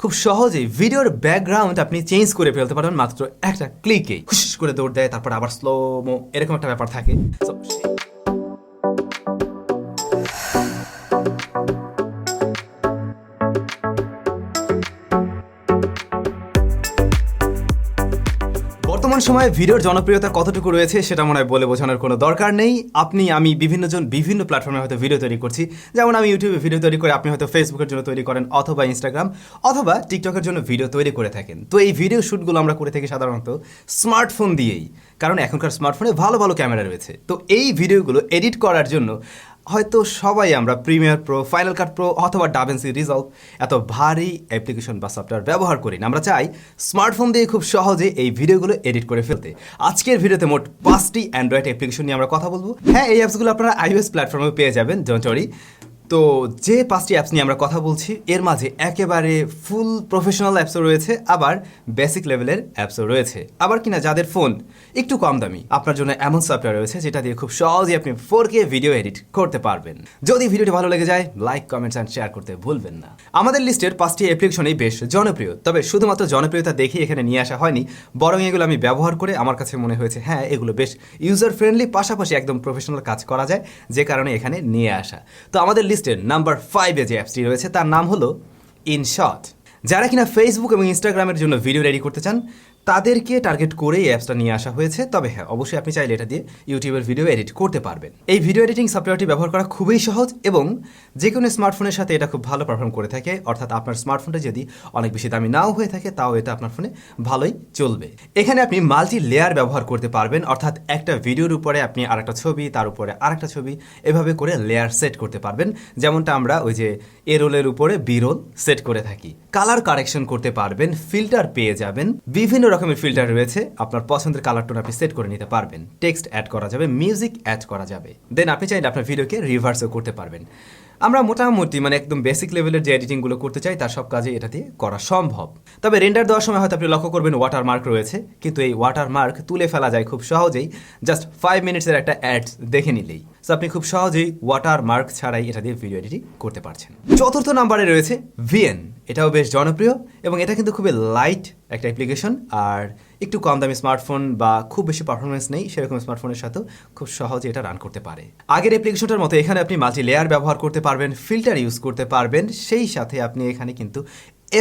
খুব সহজেই ভিডিওর ব্যাকগ্রাউন্ড আপনি চেঞ্জ করে ফেলতে পারবেন মাত্র একটা ক্লিকে। হুশ করে দৌড় দেয়, তারপর আবার স্লোমো, এরকম একটা ব্যাপার থাকে। বর্তমান সময়ে ভিডিওর জনপ্রিয়তা কতটুকু রয়েছে সেটা মনে হয় বলে বোঝানোর কোনো দরকার নেই। আমি বিভিন্ন প্ল্যাটফর্মে হয়তো ভিডিও তৈরি করছি, যেমন আমি ইউটিউবে ভিডিও তৈরি করে, আপনি হয়তো ফেসবুকের জন্য তৈরি করেন, অথবা ইনস্টাগ্রাম অথবা টিকটকের জন্য ভিডিও তৈরি করে থাকেন। তো এই ভিডিও শ্যুটগুলো আমরা করে থাকি সাধারণত স্মার্টফোন দিয়েই, কারণ এখনকার স্মার্টফোনে ভালো ভালো ক্যামেরা রয়েছে। তো এই ভিডিওগুলো এডিট করার জন্য হয়তো সবাই আমরা প্রিমিয়ার প্রো, ফাইনাল কাট প্রো অথবা ডাভিন্সি রিজলভ এত ভারী অ্যাপ্লিকেশন বা সফটওয়্যার ব্যবহার করি না। আমরা চাই স্মার্টফোন দিয়ে খুব সহজে এই ভিডিওগুলো এডিট করে ফেলতে। আজকের ভিডিওতে মোট 5টি অ্যান্ড্রয়েড অ্যাপ্লিকেশন নিয়ে আমরা কথা বলবো। হ্যাঁ, এই অ্যাপসগুলো আপনারা iOS প্ল্যাটফর্মে পেয়ে যাবেন, ডোন্ট ওয়ারি। তো যে 5টি অ্যাপস নিয়ে আমরা কথা বলছি, এর মাঝে একেবারে ফুল প্রফেশনাল অ্যাপসও রয়েছে, আবার বেসিক লেভেলের অ্যাপসও রয়েছে। আবার কিনা যাদের ফোন একটু কম দামি, আপনার জন্য এমন সফটওয়্যার রয়েছে যেটা দিয়ে খুব সহজেই আপনি 4K ভিডিও এডিট করতে পারবেন। যদি ভিডিওটি ভালো লেগে যায়, লাইক, কমেন্টস অ্যান্ড শেয়ার করতে ভুলবেন না। আমাদের লিস্টের 5টি অ্যাপ্লিকেশনই বেশ জনপ্রিয়, তবে শুধুমাত্র জনপ্রিয়তা দেখেই এখানে নিয়ে আসা হয়নি, বরং এগুলো আমি ব্যবহার করে আমার কাছে মনে হয়েছে হ্যাঁ, এগুলো বেশ ইউজার ফ্রেন্ডলি, পাশাপাশি একদম প্রফেশনাল কাজ করা যায়, যে কারণে এখানে নিয়ে আসা। তো আমাদের লিস্টের নাম্বার 5-এ যে অ্যাপসটি রয়েছে তার নাম হলো InShot। যারা কিনা ফেসবুক এবং ইনস্টাগ্রামের জন্য ভিডিও রেডি করতে চান, তাদেরকে টার্গেট করে এই অ্যাপসটা নিয়ে আসা হয়েছে। তবে হ্যাঁ, অবশ্যই আপনি চাইলে এটা দিয়ে ইউটিউবের ভিডিও এডিট করতে পারবেন। এই ভিডিও এডিটিং সফটওয়্যারটি ব্যবহার করা খুবই সহজ এবং যে কোনো স্মার্টফোনের সাথে এটা খুব ভালো পারফর্ম করে থাকে। অর্থাৎ আপনার স্মার্টফোনটা যদি অনেক বেশি দামি নাও হয়ে থাকে, তাও এটা আপনার ফোনে ভালোই চলবে। এখানে আপনি মাল্টি লেয়ার ব্যবহার করতে পারবেন, অর্থাৎ একটা ভিডিওর উপরে আপনি আরেকটা ছবি, তার উপরে আরেকটা ছবি, এভাবে করে লেয়ার সেট করতে পারবেন, যেমনটা আমরা ওই যে এ রোলের উপরে বি রোল সেট করে থাকি। কালার কারেকশন করতে পারবেন, ফিল্টার পেয়ে যাবেন, বিভিন্ন রকমের ফিল্টার রয়েছে, আপনার পছন্দের কালার টোন আপনি সেট করে নিতে পারবেন, টেক্সট অ্যাড করা যাবে, মিউজিক অ্যাড করা যাবে, দেন আপনি চাইলে আপনার ভিডিওকে রিভার্সও করতে পারবেন। আমরা মোটামুটি একদম বেসিক লেভেলের যে এডিটিংগুলো করতে চাই, তার সব কাজে এটা দিয়ে করা সম্ভব। তবে রেন্ডার দেওয়ার সময় হয়তো আপনি লক্ষ্য করবেন ওয়াটারমার্ক রয়েছে, কিন্তু এই ওয়াটারমার্ক তুলে ফেলা যায় খুব সহজেই, জাস্ট 5 মিনিটসের একটা অ্যাড দেখে নিলেই। সো আপনি খুব সহজেই ওয়াটারমার্ক ছাড়াই এটা দিয়ে ভিডিও এডিটিং করতে পারছেন। 4র্থ নাম্বারে রয়েছে VN। এটাও বেশ জনপ্রিয় এবং এটা কিন্তু খুবই লাইট একটা অ্যাপ্লিকেশন, আর একটু কম দামি স্মার্টফোন বা খুব বেশি পারফরমেন্স নেই সেরকম স্মার্টফোনের সাথেও খুব সহজে এটা রান করতে পারে। আগের অ্যাপ্লিকেশনটার মতো এখানে আপনি মাল্টি লেয়ার ব্যবহার করতে পারবেন, ফিল্টার ইউজ করতে পারবেন, সেই সাথে আপনি এখানে কিন্তু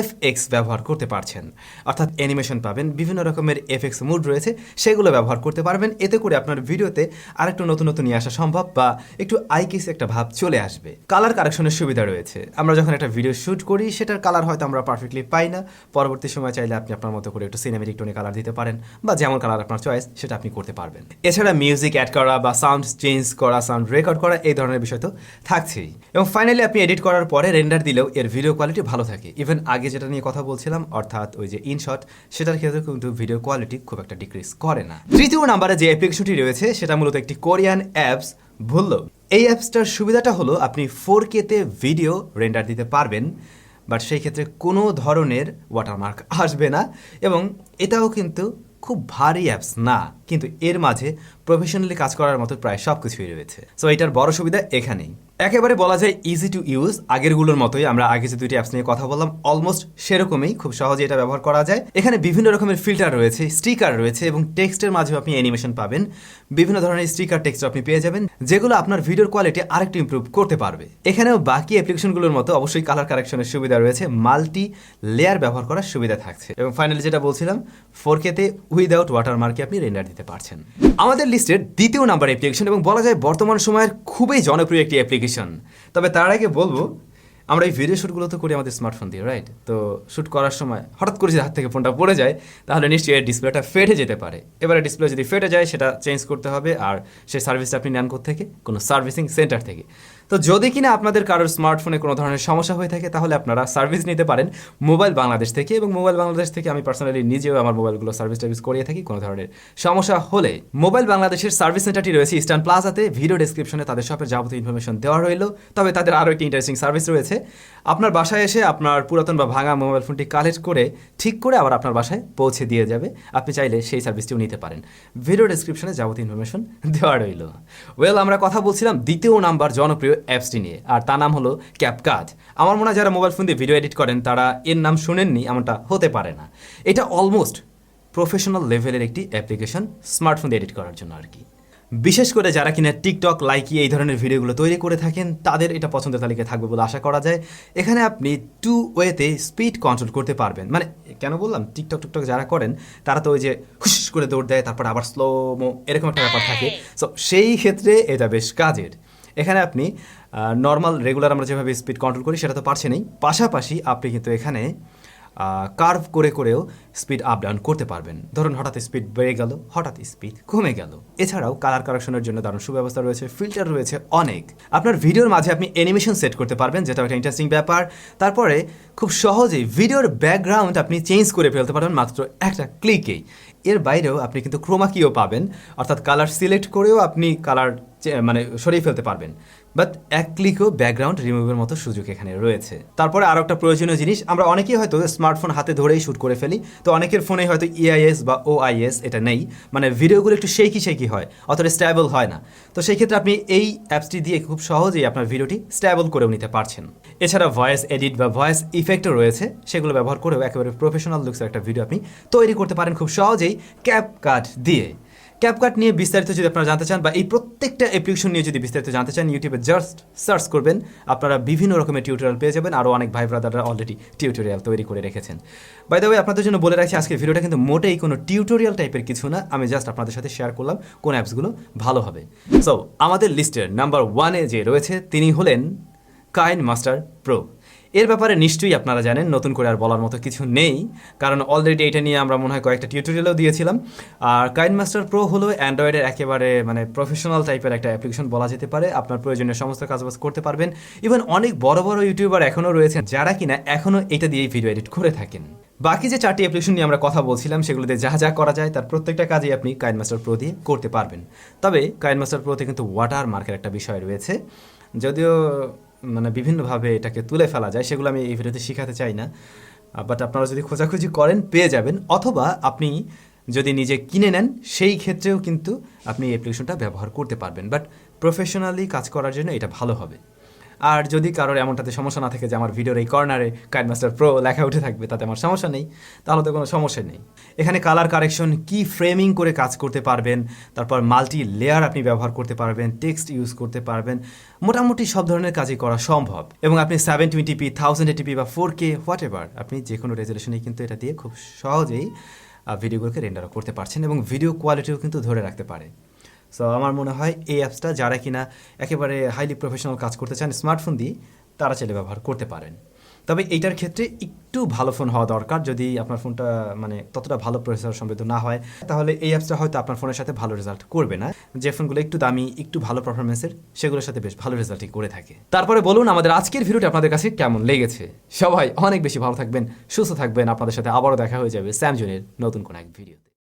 FX ব্যবহার করতে পারছেন, অর্থাৎ অ্যানিমেশন পাবেন, বিভিন্ন রকমের FX মুড রয়েছে, সেগুলো ব্যবহার করতে পারবেন। এতে করে আপনার ভিডিওতে আরেকটু নতুন নিয়ে আসা সম্ভব, বা একটু আইকিস একটা ভাব চলে আসবে। কালার কারেকশনের সুবিধা রয়েছে। আমরা যখন একটা ভিডিও শ্যুট করি, সেটার কালার হয়তো আমরা পারফেক্টলি পাই না, পরবর্তী সময় চাইলে আপনি আপনার মতো করে একটু সিনেমেটিক টোনে কালার দিতে পারেন, বা যেমন কালার আপনার চয়েস সেটা আপনি করতে পারবেন। এছাড়া মিউজিক অ্যাড করা বা সাউন্ড চেঞ্জ করা, সাউন্ড রেকর্ড করা, এই ধরনের বিষয় তো থাকছেই। এবং ফাইনালি আপনি এডিট করার পরে রেন্ডার দিলেও এর ভিডিও কোয়ালিটি ভালো থাকে। ইভেন আগে যেটা নিয়ে কথা বলছিলাম, অর্থাৎ ওই যে InShot, সেটার ক্ষেত্রে কিন্তু ভিডিও কোয়ালিটি খুব একটা ডিক্রিজ করে না। 3য় নাম্বারে যে অ্যাপ্লিকেশনটি রয়েছে সেটা মূলত একটি কোরিয়ান অ্যাপস, Vllo। এই অ্যাপসটার সুবিধাটা হলো আপনি 4K-তে ভিডিও রেন্ডার দিতে পারবেন, বাট সেই ক্ষেত্রে কোনো ধরনের ওয়াটারমার্ক আসবে না, এবং এটাও কিন্তু খুব ভারী অ্যাপস না, কিন্তু এর মাঝে প্রফেশনালি কাজ করার মতো প্রায় সব কিছুই রয়েছে। সো এটার বড় সুবিধা এখানেই। একেবারে বলা যায় ইজি টু ইউজ, আগেরগুলোর মতোই। আমরা আগে যে 2টি অ্যাপস নিয়ে কথা বললাম, অলমোস্ট সেরকমই, খুব সহজে এটা ব্যবহার করা যায়। এখানে বিভিন্ন রকমের ফিল্টার রয়েছে, স্টিকার রয়েছে, এবং টেক্সটের মাঝেও আপনি অ্যানিমেশন পাবেন। বিভিন্ন ধরনের স্টিকার টেক্সট আপনি পেয়ে যাবেন, যেগুলো আপনার ভিডিওর কোয়ালিটি আরেকটু ইমপ্রুভ করতে পারবে। এখানেও বাকি অ্যাপ্লিকেশনগুলোর মতো অবশ্যই কালার কারেকশনের সুবিধা রয়েছে, মাল্টি লেয়ার ব্যবহার করার সুবিধা থাকছে, এবং ফাইনালি যেটা বলছিলাম, 4K-তে উইদাউট ওয়াটারমার্কে আপনি রেন্ডার দিতে পারছেন। আমাদের লিস্টের 2য় নাম্বার অ্যাপ্লিকেশন, এবং বলা যায় বর্তমান সময়ের খুবই জনপ্রিয় একটি অ্যাপ্লিকেশন। তবে তার আগে বলবো, আমরা এই ভিডিও শ্যুটগুলো তো করি আমাদের স্মার্টফোন দিয়ে, রাইট? তো শ্যুট করার সময় হঠাৎ করে যদি হাত থেকে ফোনটা পড়ে যায়, তাহলে নিশ্চয়ই এর ডিসপ্লেটা ফেটে যেতে পারে। এবারে ডিসপ্লে যদি ফেটে যায়, সেটা চেঞ্জ করতে হবে, আর সেই সার্ভিসটা আপনি নেন থেকে কোনো সার্ভিসিং সেন্টার থেকে। তো যদি কিনা আপনাদের কারোর স্মার্টফোনে কোনো ধরনের সমস্যা হয়ে থাকে, তাহলে আপনারা সার্ভিস নিতে পারেন মোবাইল বাংলাদেশ থেকে, এবং মোবাইল বাংলাদেশ থেকে আমি পার্সোনালি নিজেও আমার মোবাইলগুলো সার্ভিস করিয়ে থাকি কোনো ধরনের সমস্যা হলে। মোবাইল বাংলাদেশের সার্ভিস সেন্টারটি রয়েছে ইস্টার্ন প্লাজাতে। ভিডিও ডেসক্রিপশনে তাদের শপের যাবতীয় ইনফরমেশন দেওয়া রইল। তবে তাদের আরও একটি ইন্টারেস্টিং সার্ভিস রয়েছে, আপনার বাসায় এসে আপনার পুরাতন বা ভাঙা মোবাইল ফোনটি কালেক্ট করে ঠিক করে আবার আপনার বাসায় পৌঁছে দিয়ে যাবে। আপনি চাইলে সেই সার্ভিসটিও নিতে পারেন। ভিডিও ডেসক্রিপশনে যাবতীয় ইনফরমেশন দেওয়া রইল। ওয়েল, আমরা কথা বলছিলাম 2য় নাম্বার জনপ্রিয় অ্যাপসটি নিয়ে, আর তার নাম হলো CapCut। আমার মনে হয় যারা মোবাইল ফোন দিয়ে ভিডিও এডিট করেন তারা এর নাম শুনেননি এমনটা হতে পারে না। এটা অলমোস্ট প্রফেশনাল লেভেলের একটি অ্যাপ্লিকেশন স্মার্টফোন দিয়ে এডিট করার জন্য আর কি। বিশেষ করে যারা কিনা টিকটক, লাইকি এই ধরনের ভিডিওগুলো তৈরি করে থাকেন তাদের এটা পছন্দের তালিকায় থাকবে বলে আশা করা যায়। এখানে আপনি 2 ওয়েতে স্পিড কন্ট্রোল করতে পারবেন। মানে কেন বললাম, টিকটক যারা করেন তারা তো ওই যে হুশ করে দৌড় দেয়, তারপর আবার স্লোমো এরকম একটা ব্যাপার থাকে। সো সেই ক্ষেত্রে এটা বেশ কাজের। এখানে আপনি নর্মাল রেগুলার আমরা যেভাবে স্পিড কন্ট্রোল করি সেটা তো পারছেনই, পাশাপাশি আপনি কিন্তু এখানে কার্ভ করেও স্পিড আপ ডাউন করতে পারবেন। ধরুন হঠাৎ স্পিড বেড়ে গেল, হঠাৎ স্পিড কমে গেল। এছাড়াও কালার কারেকশনের জন্য দারুণ সুব্যবস্থা রয়েছে, ফিল্টার রয়েছে অনেক। আপনার ভিডিওর মাঝে আপনি অ্যানিমেশন সেট করতে পারবেন, যেটা একটা ইন্টারেস্টিং ব্যাপার। তারপরে খুব সহজেই ভিডিওর ব্যাকগ্রাউন্ড আপনি চেঞ্জ করে ফেলতে পারবেন মাত্র একটা ক্লিকেই। এর বাইরেও আপনি কিন্তু ক্রোমা কিও পাবেন, অর্থাৎ কালার সিলেক্ট করেও আপনি কালার মানে সরিয়ে ফেলতে পারবেন। বাট এক ক্লিকও ব্যাকগ্রাউন্ড রিমুভের মতো সুযোগ এখানে রয়েছে। তারপরে আরও একটা প্রয়োজনীয় জিনিস, আমরা অনেকেই হয়তো স্মার্টফোন হাতে ধরেই শ্যুট করে ফেলি, তো অনেকের ফোনে হয়তো EIS বা OIS এটা নেই, মানে ভিডিওগুলো একটু শেকি হয়, অতটা স্ট্যাবল হয় না। তো সেই ক্ষেত্রে আপনি এই অ্যাপসটি দিয়ে খুব সহজেই আপনার ভিডিওটি স্ট্যাবল করেও নিতে পারছেন। এছাড়া ভয়েস এডিট বা ভয়েস ইফেক্টও রয়েছে, সেগুলো ব্যবহার করেও একেবারে প্রফেশনাল লুকসের একটা ভিডিও আপনি তৈরি করতে পারেন খুব সহজেই CapCut দিয়ে। CapCut নিয়ে বিস্তারিত যদি আপনারা জানতে চান বা এই প্রত্যেকটা অ্যাপ্লিকেশন নিয়ে যদি বিস্তারিত জানতে চান, ইউটিউবে জাস্ট সার্চ করবেন, আপনারা বিভিন্ন রকমের টিউটোরিয়াল পেয়ে যাবেন। আরও অনেক ভাই ব্রাদাররা অলরেডি টিউটোরিয়াল তৈরি করে রেখেছেন। বাই দ্য ওয়ে, আপনাদের জন্য বলে রাখছি আজকের ভিডিওটা কিন্তু মোটেই কোনো টিউটোরিয়াল টাইপের কিছু না, আমি জাস্ট আপনাদের সাথে শেয়ার করলাম কোন অ্যাপসগুলো ভালো হবে। সো আমাদের লিস্টের নাম্বার 1-এ যে রয়েছে তিনি হলেন Kinemaster Pro। এর ব্যাপারে নিশ্চয়ই আপনারা জানেন, নতুন করে আর বলার মতো কিছু নেই, কারণ অলরেডি এটা নিয়ে আমরা মনে হয় কয়েকটা টিউটোরিয়ালও দিয়েছিলাম। আর Kinemaster Pro হলো অ্যান্ড্রয়েডের একেবারে মানে প্রফেশনাল টাইপের একটা অ্যাপ্লিকেশন বলা যেতে পারে। আপনার প্রয়োজনীয় সমস্ত কাজবাজ করতে পারবেন। ইভেন অনেক বড় ইউটিউবার এখনও রয়েছেন যারা কিনা এখনও এটা দিয়েই ভিডিও এডিট করে থাকেন। বাকি যে 4টি অ্যাপ্লিকেশন নিয়ে আমরা কথা বলছিলাম সেগুলোতে যা করা যায় তার প্রত্যেকটা কাজই আপনি Kinemaster Pro দিয়ে করতে পারবেন। তবে Kinemaster Proতে কিন্তু ওয়াটার মার্কের একটা বিষয় রয়েছে, যদিও মানে বিভিন্নভাবে এটাকে তুলে ফেলা যায়, সেগুলো আমি এই ভিডিওতে শেখাতে চাই না। বাট আপনারা যদি খোঁজাখুঁজি করেন পেয়ে যাবেন, অথবা আপনি যদি নিজে কিনে নেন সেই ক্ষেত্রেও কিন্তু আপনি এই অ্যাপ্লিকেশনটা ব্যবহার করতে পারবেন। বাট প্রফেশনালি কাজ করার জন্য এটা ভালো হবে। আর যদি কারোর এমনটাতে সমস্যা না থাকে যে আমার ভিডিওর এই কর্নারে Kinemaster Pro লেখা উঠে থাকবে, তাতে আমার সমস্যা নেই, তাহলে তো কোনো সমস্যা নেই। এখানে কালার কারেকশন, কি ফ্রেমিং করে কাজ করতে পারবেন, তারপর মাল্টি লেয়ার আপনি ব্যবহার করতে পারবেন, টেক্সট ইউজ করতে পারবেন, মোটামুটি সব ধরনের কাজই করা সম্ভব। এবং আপনি 720p, 1080p বা 4K হোয়াট এভার আপনি যে কোনো রেজলিউশনেই কিন্তু এটা দিয়ে খুব সহজেই ভিডিওগুলোকে রেন্ডারও করতে পারছেন, এবং ভিডিও কোয়ালিটিও কিন্তু ধরে রাখতে পারে। সো আমার মনে হয় এই অ্যাপসটা যারা কিনা একেবারে হাইলি প্রফেশনাল কাজ করতে চান স্মার্টফোন দিয়ে, তারা চাইলে ব্যবহার করতে পারেন। তবে এইটার ক্ষেত্রে একটু ভালো ফোন হওয়া দরকার। যদি আপনার ফোনটা মানে ততটা ভালো প্রসেসর সমৃদ্ধ না হয়, তাহলে এই অ্যাপসটা হয়তো আপনার ফোনের সাথে ভালো রেজাল্ট করবে না। যে ফোনগুলো একটু দামি, একটু ভালো পারফরমেন্সের, সেগুলোর সাথে বেশ ভালো রেজাল্টই করে থাকে। তারপরে বলুন আমাদের আজকের ভিডিওটি আপনাদের কাছে কেমন লেগেছে। সবাই অনেক বেশি ভালো থাকবেন, সুস্থ থাকবেন। আপনাদের সাথে আবারও দেখা হয়ে যাবে SamZone'র নতুন কোনো এক ভিডিওতে।